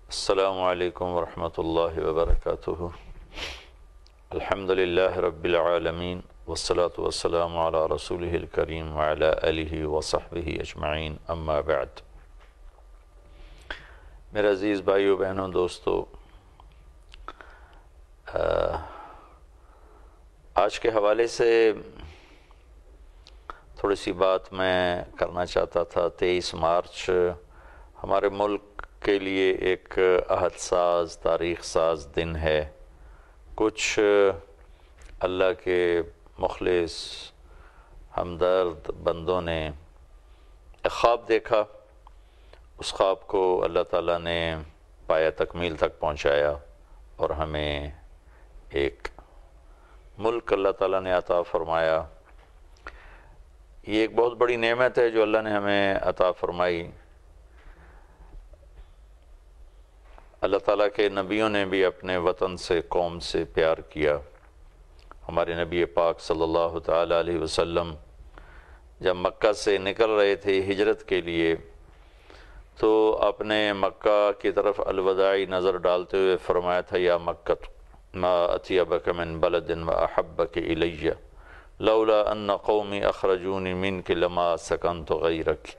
السلام علیکم ورحمۃ اللہ وبرکاتہ۔ الحمد للہ رب العالمین والصلاة والسلام علی رسولہ الکریم وعلی آلہ وصحبہ اجمعین، اما بعد۔ میرے عزیز بھائیو بہنوں دوستو، آج کے حوالے سے تھوڑی سی بات میں کرنا چاہتا تھا۔ 23 مارچ ہمارے ملک کے لیے ایک عہد ساز، تاریخ ساز دن ہے۔ کچھ اللہ کے مخلص ہمدرد بندوں نے ایک خواب دیکھا، اس خواب کو اللہ تعالیٰ نے پایہ تکمیل تک پہنچایا اور ہمیں ایک ملک اللہ تعالیٰ نے عطا فرمایا۔ یہ ایک بہت بڑی نعمت ہے جو اللہ نے ہمیں عطا فرمائی۔ اللہ تعالیٰ کے نبیوں نے بھی اپنے وطن سے، قوم سے پیار کیا۔ ہمارے نبی پاک صلی اللہ تعالیٰ علیہ وسلم جب مکہ سے نکل رہے تھے ہجرت کے لیے، تو اپنے مکہ کی طرف الوداعی نظر ڈالتے ہوئے فرمایا تھا، یا مکہ ما اطیبک من بلد و احبک الی لولا ان قومی اخرجونی منک لما سکنت غیرک۔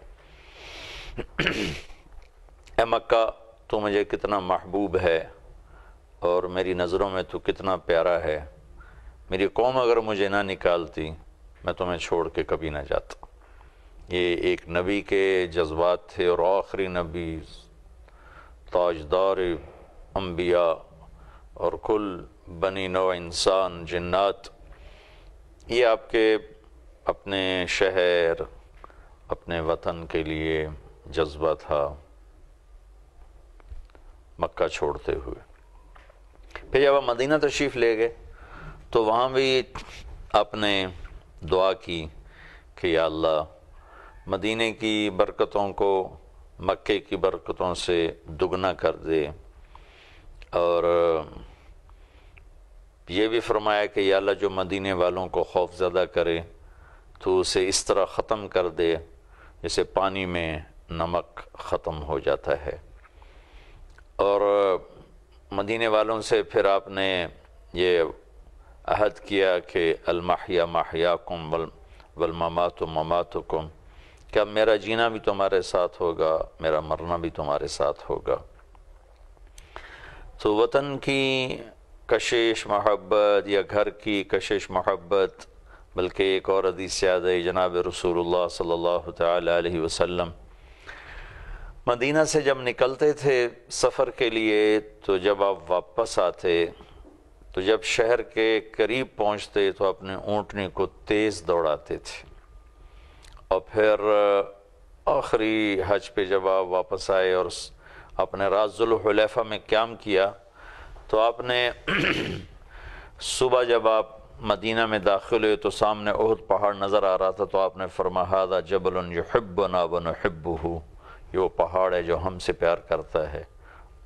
اے مکہ، تو مجھے کتنا محبوب ہے اور میری نظروں میں تو کتنا پیارا ہے۔ میری قوم اگر مجھے نہ نکالتی، میں تمہیں چھوڑ کے کبھی نہ جاتا۔ یہ ایک نبی کے جذبات تھے، اور آخری نبی، تاجدار انبیاء اور کل بنی نوع انسان جنات، یہ آپ کے اپنے شہر، اپنے وطن کے لیے جذبہ تھا مکہ چھوڑتے ہوئے۔ پھر جب آپ مدینہ تشریف لے گئے تو وہاں بھی آپ نے دعا کی کہ یا اللہ، مدینہ کی برکتوں کو مکے کی برکتوں سے دگنا کر دے، اور یہ بھی فرمایا کہ یا اللہ، جو مدینے والوں کو خوف زدہ کرے تو اسے اس طرح ختم کر دے جیسے پانی میں نمک ختم ہو جاتا ہے۔ اور مدینے والوں سے پھر آپ نے یہ عہد کیا کہ المحیا محیاکم والممات مماتکم، کہ اب میرا جینا بھی تمہارے ساتھ ہوگا، میرا مرنا بھی تمہارے ساتھ ہوگا۔ تو وطن کی کشش محبت یا گھر کی کشش محبت، بلکہ ایک اور حدیث یاد ہے جناب رسول اللہ صلی اللہ تعالی علیہ وسلم مدینہ سے جب نکلتے تھے سفر کے لیے، تو جب آپ واپس آتے تو جب شہر کے قریب پہنچتے تو اپنے اونٹنی کو تیز دوڑاتے تھے، اور پھر آخری حج پہ جب آپ واپس آئے اور اپنے رات ذوالحلیفہ میں قیام کیا، تو آپ نے صبح جب آپ مدینہ میں داخل ہوئے تو سامنے احد پہاڑ نظر آ رہا تھا، تو آپ نے فرمایا ھذا جبل یحبنا ونحبہ، یہ وہ پہاڑ ہے جو ہم سے پیار کرتا ہے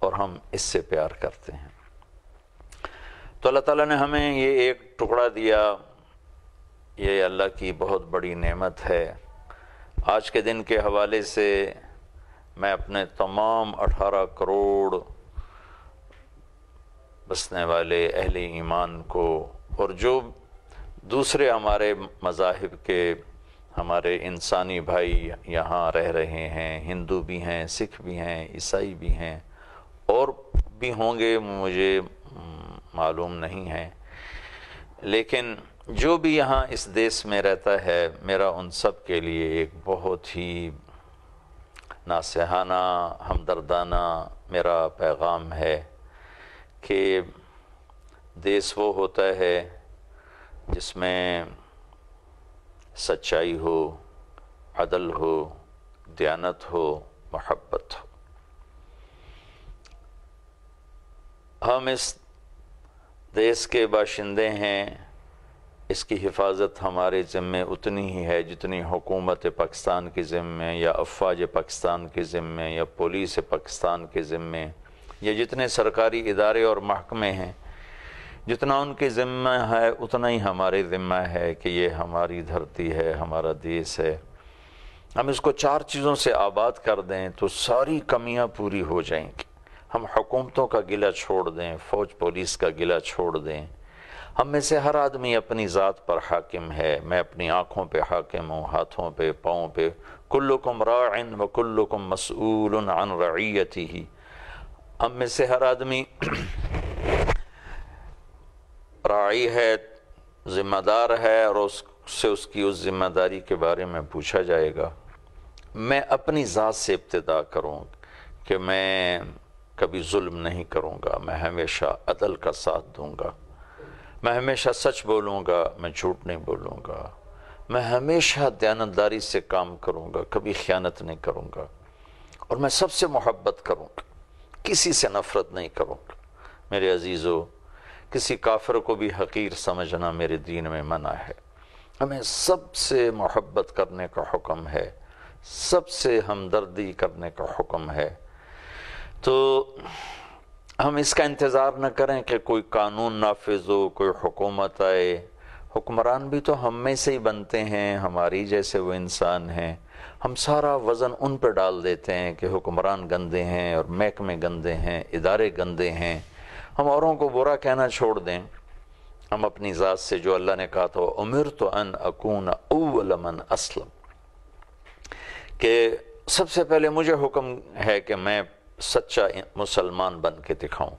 اور ہم اس سے پیار کرتے ہیں۔ تو اللہ تعالیٰ نے ہمیں یہ ایک ٹکڑا دیا، یہ اللہ کی بہت بڑی نعمت ہے۔ آج کے دن کے حوالے سے میں اپنے تمام 18 کروڑ بسنے والے اہل ایمان کو، اور جو دوسرے ہمارے مذاہب کے ہمارے انسانی بھائی یہاں رہ رہے ہیں، ہندو بھی ہیں، سکھ بھی ہیں، عیسائی بھی ہیں، اور بھی ہوں گے مجھے معلوم نہیں ہے، لیکن جو بھی یہاں اس دیس میں رہتا ہے، میرا ان سب کے لیے ایک بہت ہی ناصحانہ، ہمدردانہ میرا پیغام ہے کہ دیس وہ ہوتا ہے جس میں سچائی ہو، عدل ہو، دیانت ہو، محبت ہو۔ ہم اس دیس کے باشندے ہیں، اس کی حفاظت ہمارے ذمے اتنی ہی ہے جتنی حکومت پاکستان کے ذمے، یا افواج پاکستان کے ذمے، یا پولیس پاکستان کے ذمے، یا جتنے سرکاری ادارے اور محکمے ہیں، جتنا ان کے ذمہ ہے اتنا ہی ہمارے ذمہ ہے کہ یہ ہماری دھرتی ہے، ہمارا دیس ہے۔ ہم اس کو 4 چیزوں سے آباد کر دیں تو ساری کمیاں پوری ہو جائیں گی۔ ہم حکومتوں کا گلہ چھوڑ دیں، فوج پولیس کا گلہ چھوڑ دیں۔ ہم میں سے ہر آدمی اپنی ذات پر حاکم ہے۔ میں اپنی آنکھوں پہ حاکم ہوں، ہاتھوں پہ، پاؤں پہ۔ کلکم راع وکلکم مسئول عن رعیتہ۔ ہم میں سے ہر آدمی راعی ہے، ذمہ دار ہے، اور اس سے اس کی اس ذمہ داری کے بارے میں پوچھا جائے گا۔ میں اپنی ذات سے ابتدا کروں کہ میں کبھی ظلم نہیں کروں گا، میں ہمیشہ عدل کا ساتھ دوں گا، میں ہمیشہ سچ بولوں گا، میں جھوٹ نہیں بولوں گا، میں ہمیشہ دیانتداری سے کام کروں گا، کبھی خیانت نہیں کروں گا، اور میں سب سے محبت کروں گا، کسی سے نفرت نہیں کروں گا۔ میرے عزیزو، کسی کافر کو بھی حقیر سمجھنا میرے دین میں منع ہے۔ ہمیں سب سے محبت کرنے کا حکم ہے، سب سے ہمدردی کرنے کا حکم ہے۔ تو ہم اس کا انتظار نہ کریں کہ کوئی قانون نافذ ہو، کوئی حکومت آئے۔ حکمران بھی تو ہم میں سے ہی بنتے ہیں، ہماری جیسے وہ انسان ہیں۔ ہم سارا وزن ان پہ ڈال دیتے ہیں کہ حکمران گندے ہیں اور محکمے گندے ہیں، ادارے گندے ہیں۔ ہم اوروں کو برا کہنا چھوڑ دیں۔ ہم اپنی ذات سے جو اللہ نے کہا تھا امرت ان اکون اول من اسلم، کہ سب سے پہلے مجھے حکم ہے کہ میں سچا مسلمان بن کے دکھاؤں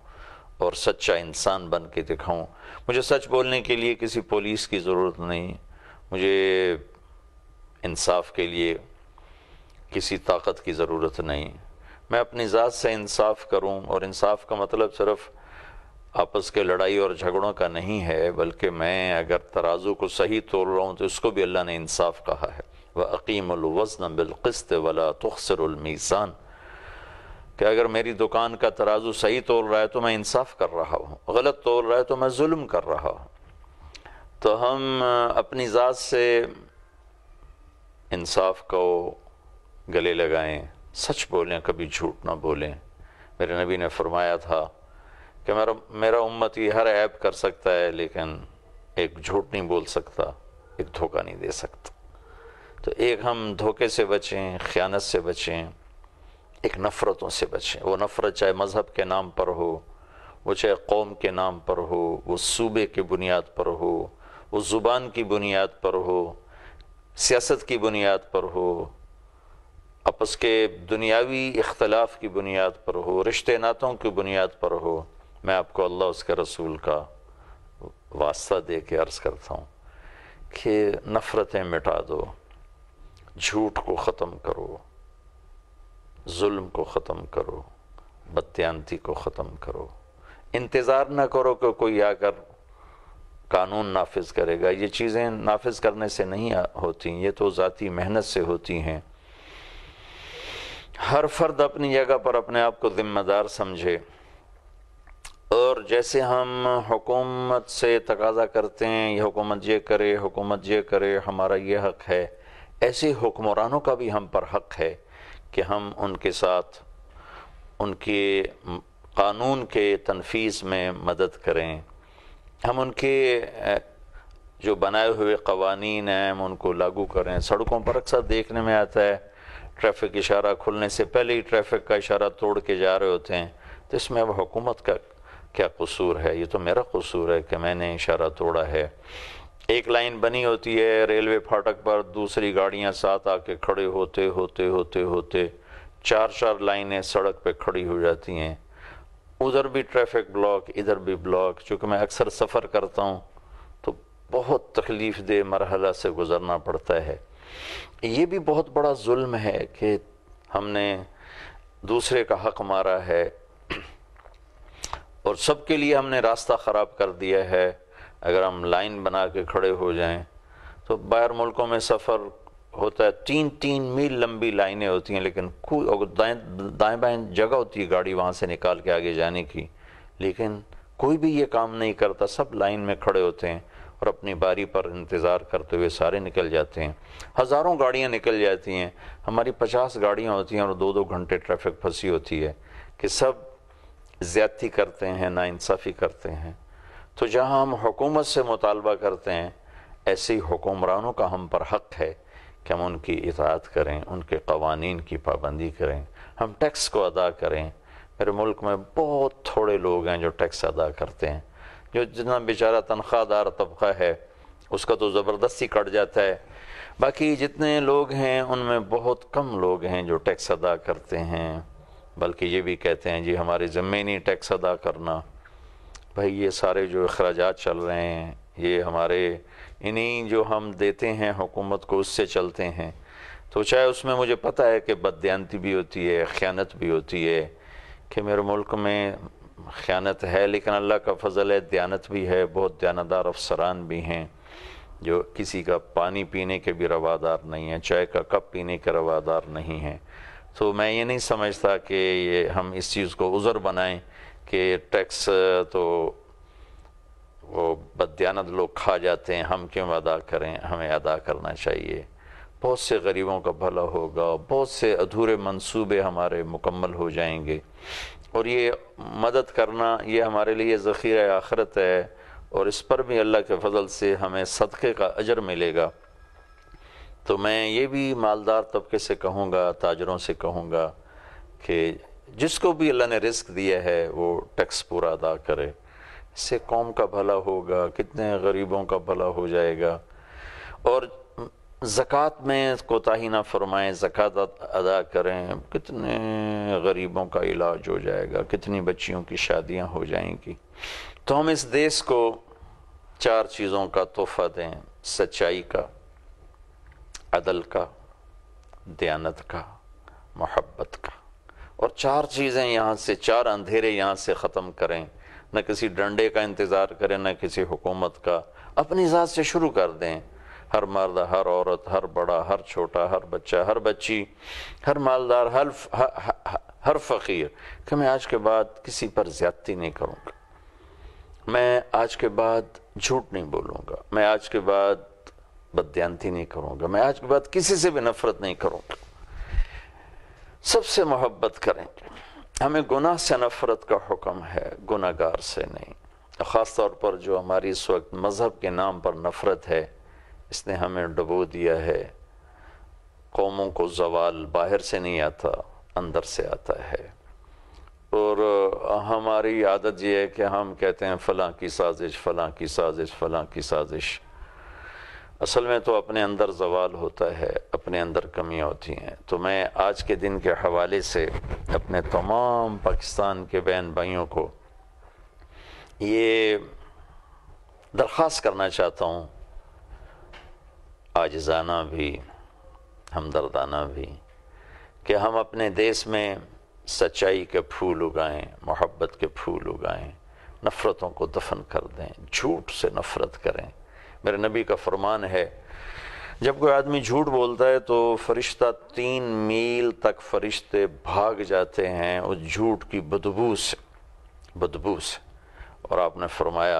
اور سچا انسان بن کے دکھاؤں۔ مجھے سچ بولنے کے لیے کسی پولیس کی ضرورت نہیں، مجھے انصاف کے لیے کسی طاقت کی ضرورت نہیں۔ میں اپنی ذات سے انصاف کروں، اور انصاف کا مطلب صرف آپس کے لڑائی اور جھگڑوں کا نہیں ہے، بلکہ میں اگر ترازو کو صحیح تول رہا ہوں تو اس کو بھی اللہ نے انصاف کہا ہے۔ وَأَقِيمُوا الْوَزْنَ بِالْقِسْطِ وَلَا تُخْسِرُوا الْمِيزَانَ، کہ اگر میری دکان کا ترازو صحیح تول رہا ہے تو میں انصاف کر رہا ہوں، غلط تول رہا ہے تو میں ظلم کر رہا ہوں۔ تو ہم اپنی ذات سے انصاف کو گلے لگائیں، سچ بولیں، کبھی جھوٹ نہ بولیں۔ میرے نبی نے فرمایا تھا کہ میرا امتی ہر عیب کر سکتا ہے لیکن ایک جھوٹ نہیں بول سکتا، ایک دھوکہ نہیں دے سکتا۔ تو ایک ہم دھوکے سے بچیں، خیانت سے بچیں، ایک نفرتوں سے بچیں۔ وہ نفرت چاہے مذہب کے نام پر ہو، وہ چاہے قوم کے نام پر ہو، وہ صوبے کی بنیاد پر ہو، وہ زبان کی بنیاد پر ہو، سیاست کی بنیاد پر ہو، آپس کے دنیاوی اختلاف کی بنیاد پر ہو، رشتے ناتوں کی بنیاد پر ہو۔ میں آپ کو اللہ اس کے رسول کا واسطہ دے کے عرض کرتا ہوں کہ نفرتیں مٹا دو، جھوٹ کو ختم کرو، ظلم کو ختم کرو، بددیانتی کو ختم کرو۔ انتظار نہ کرو کہ کوئی آ کر قانون نافذ کرے گا۔ یہ چیزیں نافذ کرنے سے نہیں ہوتی، یہ تو ذاتی محنت سے ہوتی ہیں۔ ہر فرد اپنی جگہ پر اپنے آپ کو ذمہ دار سمجھے، اور جیسے ہم حکومت سے تقاضا کرتے ہیں یہ حکومت یہ کرے، حکومت یہ کرے، ہمارا یہ حق ہے، ایسے حکمرانوں کا بھی ہم پر حق ہے کہ ہم ان کے ساتھ ان کے قانون کے تنفیذ میں مدد کریں۔ ہم ان کے جو بنائے ہوئے قوانین ہیں ہم ان کو لاگو کریں۔ سڑکوں پر اکثر دیکھنے میں آتا ہے ٹریفک اشارہ کھلنے سے پہلے ہی ٹریفک کا اشارہ توڑ کے جا رہے ہوتے ہیں، تو اس میں اب حکومت کا کیا قصور ہے؟ یہ تو میرا قصور ہے کہ میں نے اشارہ توڑا ہے۔ ایک لائن بنی ہوتی ہے ریلوے پھاٹک پر، دوسری گاڑیاں ساتھ آ کے کھڑے ہوتے ہوتے ہوتے ہوتے چار لائنیں سڑک پہ کھڑی ہو جاتی ہیں، ادھر بھی ٹریفک بلاک، ادھر بھی بلاک۔ چونکہ میں اکثر سفر کرتا ہوں تو بہت تکلیف دہ مرحلہ سے گزرنا پڑتا ہے۔ یہ بھی بہت بڑا ظلم ہے کہ ہم نے دوسرے کا حق مارا ہے اور سب کے لیے ہم نے راستہ خراب کر دیا ہے۔ اگر ہم لائن بنا کے کھڑے ہو جائیں تو باہر ملکوں میں سفر ہوتا ہے، 3 میل لمبی لائنیں ہوتی ہیں، لیکن دائیں بائیں جگہ ہوتی ہے گاڑی وہاں سے نکال کے آگے جانے کی، لیکن کوئی بھی یہ کام نہیں کرتا۔ سب لائن میں کھڑے ہوتے ہیں اور اپنی باری پر انتظار کرتے ہوئے سارے نکل جاتے ہیں۔ ہزاروں گاڑیاں نکل جاتی ہیں، ہماری 50 گاڑیاں ہوتی ہیں اور 2 گھنٹے ٹریفک پھنسی ہوتی ہے کہ سب زیادتی کرتے ہیں، ناانصافی کرتے ہیں۔ تو جہاں ہم حکومت سے مطالبہ کرتے ہیں، ایسے ہی حکمرانوں کا ہم پر حق ہے کہ ہم ان کی اطاعت کریں، ان کے قوانین کی پابندی کریں، ہم ٹیکس کو ادا کریں۔ میرے ملک میں بہت تھوڑے لوگ ہیں جو ٹیکس ادا کرتے ہیں. جو جتنا بیچارہ تنخواہ دار طبقہ ہے اس کا تو زبردستی کٹ جاتا ہے. باقی جتنے لوگ ہیں ان میں بہت کم لوگ ہیں جو ٹیکس ادا کرتے ہیں، بلکہ یہ بھی کہتے ہیں جی ہمارے ذمہ نہیں ٹیکس ادا کرنا. بھائی یہ سارے جو اخراجات چل رہے ہیں یہ ہمارے انہیں جو ہم دیتے ہیں حکومت کو اس سے چلتے ہیں. تو چاہے اس میں مجھے پتہ ہے کہ بددیانتی بھی ہوتی ہے، خیانت بھی ہوتی ہے، کہ میرے ملک میں خیانت ہے، لیکن اللہ کا فضل ہے دیانت بھی ہے، بہت دیانتدار افسران بھی ہیں جو کسی کا پانی پینے کے بھی روادار نہیں ہیں، چائے کا کپ پینے کے روادار نہیں ہیں. تو میں یہ نہیں سمجھتا کہ یہ ہم اس چیز کو عذر بنائیں کہ ٹیکس تو وہ بددیانت لوگ کھا جاتے ہیں، ہم کیوں ادا کریں، ہمیں ادا کرنا چاہیے. بہت سے غریبوں کا بھلا ہوگا، بہت سے ادھورے منصوبے ہمارے مکمل ہو جائیں گے، اور یہ مدد کرنا یہ ہمارے لیے ذخیرہ آخرت ہے، اور اس پر بھی اللہ کے فضل سے ہمیں صدقے کا اجر ملے گا. تو میں یہ بھی مالدار طبقے سے کہوں گا، تاجروں سے کہوں گا کہ جس کو بھی اللہ نے رزق دیا ہے وہ ٹیکس پورا ادا کرے. اس سے قوم کا بھلا ہوگا، کتنے غریبوں کا بھلا ہو جائے گا. اور زکوٰۃ میں کوتاہی نہ فرمائیں، زکوٰۃ ادا کریں، کتنے غریبوں کا علاج ہو جائے گا، کتنی بچیوں کی شادیاں ہو جائیں گی. تو ہم اس دیس کو 4 چیزوں کا تحفہ دیں: سچائی کا، عدل کا، دیانت کا، محبت کا. اور 4 چیزیں یہاں سے، 4 اندھیرے یہاں سے ختم کریں. نہ کسی ڈنڈے کا انتظار کریں، نہ کسی حکومت کا. اپنی ذات سے شروع کر دیں. ہر مرد، ہر عورت، ہر بڑا، ہر چھوٹا، ہر بچہ، ہر بچی، ہر مالدار، ہر فقیر، کہ میں آج کے بعد کسی پر زیادتی نہیں کروں گا، میں آج کے بعد جھوٹ نہیں بولوں گا، میں آج کے بعد بددیانتی نہیں کروں گا، میں آج کے بعد کسی سے بھی نفرت نہیں کروں گا، سب سے محبت کریں گے. ہمیں گناہ سے نفرت کا حکم ہے، گناہ گار سے نہیں. خاص طور پر جو ہماری اس وقت مذہب کے نام پر نفرت ہے، اس نے ہمیں ڈبو دیا ہے. قوموں کو زوال باہر سے نہیں آتا، اندر سے آتا ہے. اور ہماری عادت یہ ہے کہ ہم کہتے ہیں فلاں کی سازش، فلاں کی سازش، فلاں کی سازش. اصل میں تو اپنے اندر زوال ہوتا ہے، اپنے اندر کمیاں ہوتی ہیں. تو میں آج کے دن کے حوالے سے اپنے تمام پاکستان کے بہن بھائیوں کو یہ درخواست کرنا چاہتا ہوں، عاجزانہ بھی، ہمدردانہ بھی، کہ ہم اپنے دیس میں سچائی کے پھول اگائیں، محبت کے پھول اگائیں، نفرتوں کو دفن کر دیں، جھوٹ سے نفرت کریں. میرے نبی کا فرمان ہے جب کوئی آدمی جھوٹ بولتا ہے تو فرشتہ 3 میل تک فرشتے بھاگ جاتے ہیں اس جھوٹ کی بدبو سے. اور آپ نے فرمایا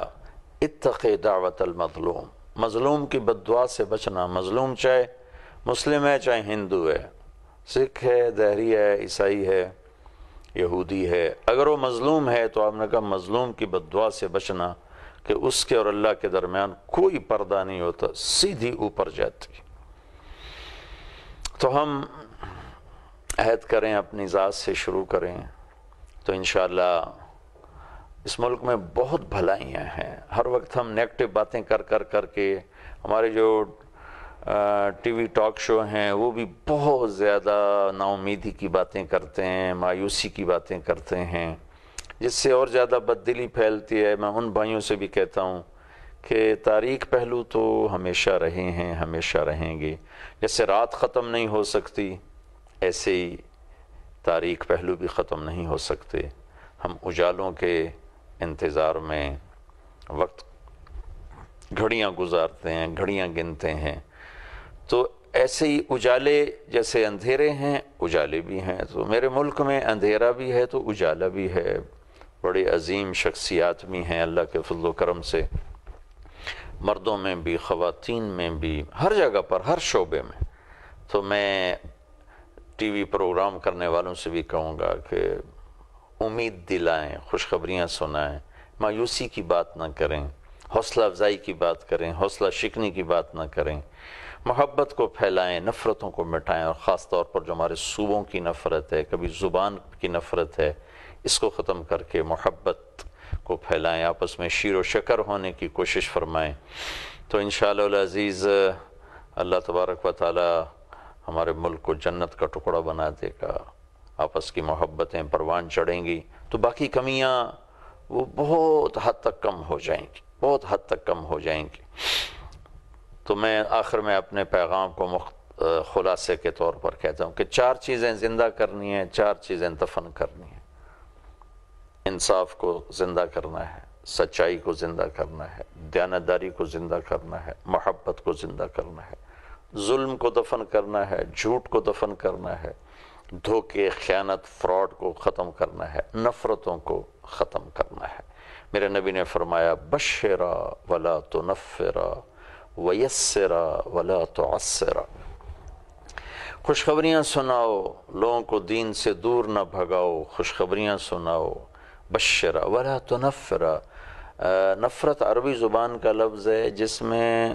اتقی دعوت المظلوم، مظلوم کی بددعا سے بچنا. مظلوم چاہے مسلم ہے، چاہے ہندو ہے، سکھ ہے، دہری ہے، عیسائی ہے، یہودی ہے، اگر وہ مظلوم ہے تو آپ نے کہا مظلوم کی بددعا سے بچنا کہ اس کے اور اللہ کے درمیان کوئی پردہ نہیں ہوتا، سیدھی اوپر جاتی. تو ہم عہد کریں، اپنی ذات سے شروع کریں، تو انشاءاللہ اس ملک میں بہت بھلائیاں ہیں. ہر وقت ہم نیگیٹو باتیں کر کے ہمارے جو ٹی وی ٹاک شو ہیں وہ بھی بہت زیادہ نا امیدی کی باتیں کرتے ہیں، مایوسی کی باتیں کرتے ہیں، جس سے اور زیادہ بددلی پھیلتی ہے. میں ان بھائیوں سے بھی کہتا ہوں کہ تاریک پہلو تو ہمیشہ رہے ہیں، ہمیشہ رہیں گے. جیسے رات ختم نہیں ہو سکتی، ایسے ہی تاریک پہلو بھی ختم نہیں ہو سکتے. ہم اجالوں کے انتظار میں وقت گھڑیاں گزارتے ہیں، گھڑیاں گنتے ہیں. تو ایسے ہی اجالے جیسے اندھیرے ہیں، اجالے بھی ہیں. تو میرے ملک میں اندھیرا بھی ہے تو اجالا بھی ہے. بڑے عظیم شخصیات بھی ہیں اللہ کے فضل و کرم سے، مردوں میں بھی، خواتین میں بھی، ہر جگہ پر، ہر شعبے میں. تو میں ٹی وی پروگرام کرنے والوں سے بھی کہوں گا کہ امید دلائیں، خوشخبریاں سنائیں، مایوسی کی بات نہ کریں، حوصلہ افزائی کی بات کریں، حوصلہ شکنی کی بات نہ کریں. محبت کو پھیلائیں، نفرتوں کو مٹائیں. اور خاص طور پر جو ہمارے صوبوں کی نفرت ہے، کبھی زبان کی نفرت ہے، اس کو ختم کر کے محبت کو پھیلائیں، آپس میں شیر و شکر ہونے کی کوشش فرمائیں، تو انشاءاللہ العزیز اللہ تبارک و تعالی ہمارے ملک کو جنت کا ٹکڑا بنا دے گا، آپس کی محبتیں پروان چڑھیں گی، تو باقی کمیاں وہ بہت حد تک کم ہو جائیں گی، بہت حد تک کم ہو جائیں گی۔ تو میں آخر میں اپنے پیغام کو خلاصے کے طور پر کہتا ہوں کہ 4 چیزیں زندہ کرنی ہیں، 4 چیزیں دفن کرنی ہیں۔ انصاف کو زندہ کرنا ہے، سچائی کو زندہ کرنا ہے، دیانتداری کو زندہ کرنا ہے، محبت کو زندہ کرنا ہے، ظلم کو دفن کرنا ہے، جھوٹ کو دفن کرنا ہے، دھوکے، خیانت، فراڈ کو ختم کرنا ہے، نفرتوں کو ختم کرنا ہے۔ میرے نبی نے فرمایا بشرا ولا تنفرا ویسرا ولا تعسرا، خوشخبریاں سناؤ، لوگوں کو دین سے دور نہ بھگاؤ، خوشخبریاں سناؤ، بشرا ولا تنفرا۔ نفرت عربی زبان کا لفظ ہے جس میں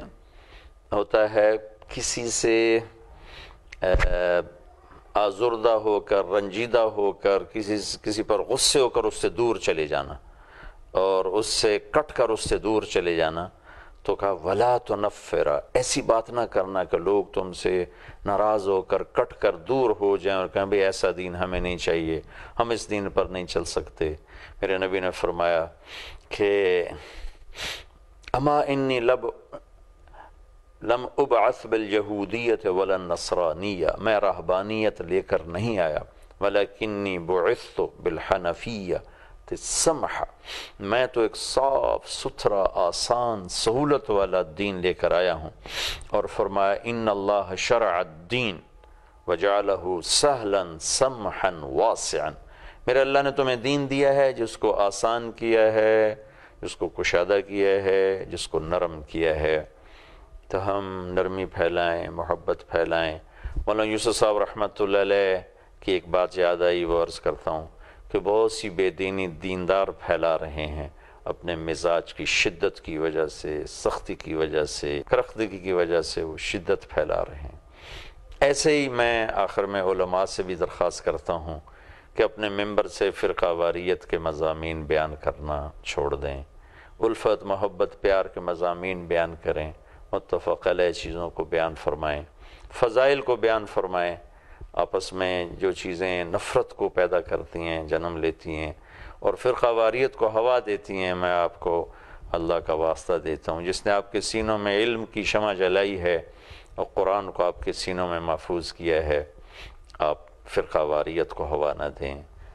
ہوتا ہے کسی سے آزردہ ہو کر، رنجیدہ ہو کر، کسی پر غصے ہو کر اس سے دور چلے جانا، اور اس سے کٹ کر اس سے دور چلے جانا۔ تو کہا ولا تنفرا، ایسی بات نہ کرنا کہ لوگ تم سے ناراض ہو کر کٹ کر دور ہو جائیں اور کہیں بھئی ایسا دین ہمیں نہیں چاہیے، ہم اس دین پر نہیں چل سکتے۔ میرے نبی نے فرمایا کہ اما انی لم ابعث بالیہودیت ولا النصرانیہ، میں رہبانیت لے کر نہیں آیا، ولکنی بعثت بالحنفیہ السمحہ، میں تو ایک صاف ستھرا آسان سہولت والا دین لے کر آیا ہوں۔ اور فرمایا ان اللہ شرع الدین وجعلہ سہلا سمحا واسعا، میرے اللہ نے تمہیں دین دیا ہے جس کو آسان کیا ہے، جس کو کشادہ کیا ہے، جس کو نرم کیا ہے۔ تو ہم نرمی پھیلائیں، محبت پھیلائیں۔ مولانا یوسف صاحب رحمۃ اللہ علیہ کی ایک بات یاد آئی، وہ عرض کرتا ہوں کہ بہت سی بے دینی دیندار پھیلا رہے ہیں اپنے مزاج کی شدت کی وجہ سے، سختی کی وجہ سے، کرختگی کی وجہ سے وہ شدت پھیلا رہے ہیں۔ ایسے ہی میں آخر میں علماء سے بھی درخواست کرتا ہوں کہ اپنے ممبر سے فرقہ واریت کے مضامین بیان کرنا چھوڑ دیں، الفت، محبت، پیار کے مضامین بیان کریں، متفق علیہ چیزوں کو بیان فرمائیں، فضائل کو بیان فرمائیں، آپس میں جو چیزیں نفرت کو پیدا کرتی ہیں، جنم لیتی ہیں اور فرقہ واریت کو ہوا دیتی ہیں، میں آپ کو اللہ کا واسطہ دیتا ہوں جس نے آپ کے سینوں میں علم کی شمع جلائی ہے اور قرآن کو آپ کے سینوں میں محفوظ کیا ہے، آپ فرقہ واریت کو ہوا نہ دیں،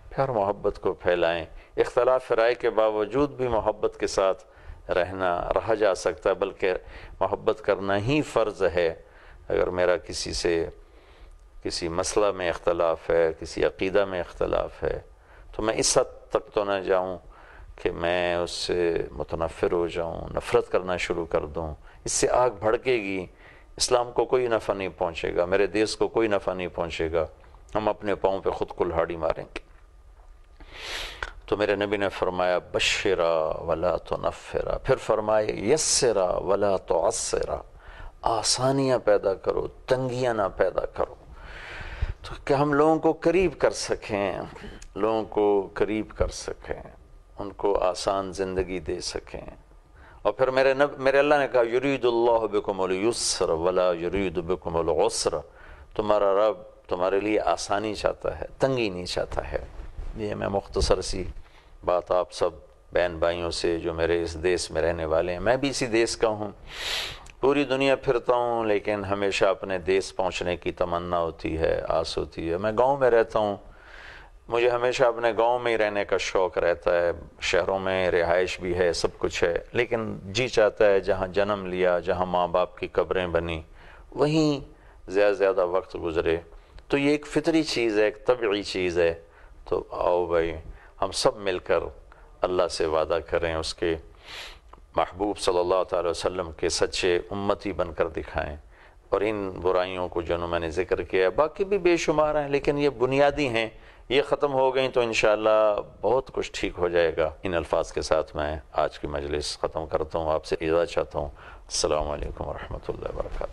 پیار محبت کو پھیلائیں۔ اختلاف رائے کے باوجود بھی محبت کے ساتھ رہا جا سکتا ہے، بلکہ محبت کرنا ہی فرض ہے۔ اگر میرا کسی سے کسی مسئلہ میں اختلاف ہے، کسی عقیدہ میں اختلاف ہے، تو میں اس حد تک تو نہ جاؤں کہ میں اس سے متنفر ہو جاؤں، نفرت کرنا شروع کر دوں، اس سے آگ بھڑکے گی، اسلام کو کوئی نفع نہیں پہنچے گا، میرے دیس کو کوئی نفع نہیں پہنچے گا، ہم اپنے پاؤں پہ خود کلہاڑی ماریں گے۔ تو میرے نبی نے فرمایا بشرا ولا تنفرا، پھر فرمایا یسرا ولا تعسرا، آسانیاں پیدا کرو، تنگیاں نہ پیدا کرو، تو کہ ہم لوگوں کو قریب کر سکیں، لوگوں کو قریب کر سکیں، ان کو آسان زندگی دے سکیں۔ اور پھر میرے اللہ نے کہا یرید اللہ بکم اليسر ولا یرید بکم العسر، تمہارا رب تمہارے لیے آسانی چاہتا ہے، تنگی نہیں چاہتا ہے۔ یہ میں مختصر سی بات آپ سب بہن بھائیوں سے جو میرے اس دیس میں رہنے والے ہیں، میں بھی اسی دیس کا ہوں، پوری دنیا پھرتا ہوں لیکن ہمیشہ اپنے دیس پہنچنے کی تمنا ہوتی ہے، آس ہوتی ہے۔ میں گاؤں میں رہتا ہوں، مجھے ہمیشہ اپنے گاؤں میں ہی رہنے کا شوق رہتا ہے، شہروں میں رہائش بھی ہے، سب کچھ ہے، لیکن جی چاہتا ہے جہاں جنم لیا، جہاں ماں باپ کی قبریں بنی، وہیں زیادہ وقت گزرے۔ تو یہ ایک فطری چیز ہے، ایک طبعی چیز ہے۔ تو آؤ بھائی ہم سب مل کر اللہ سے وعدہ کریں، اس کے محبوب صلی اللہ تعالی وسلم کے سچے امتی بن کر دکھائیں، اور ان برائیوں کو جنہوں میں نے ذکر کیا ہے، باقی بھی بے شمار ہیں لیکن یہ بنیادی ہیں، یہ ختم ہو گئیں تو انشاءاللہ بہت کچھ ٹھیک ہو جائے گا۔ ان الفاظ کے ساتھ میں آج کی مجلس ختم کرتا ہوں، آپ سے اجازت چاہتا ہوں۔ السلام علیکم ورحمۃ اللہ وبرکاتہ۔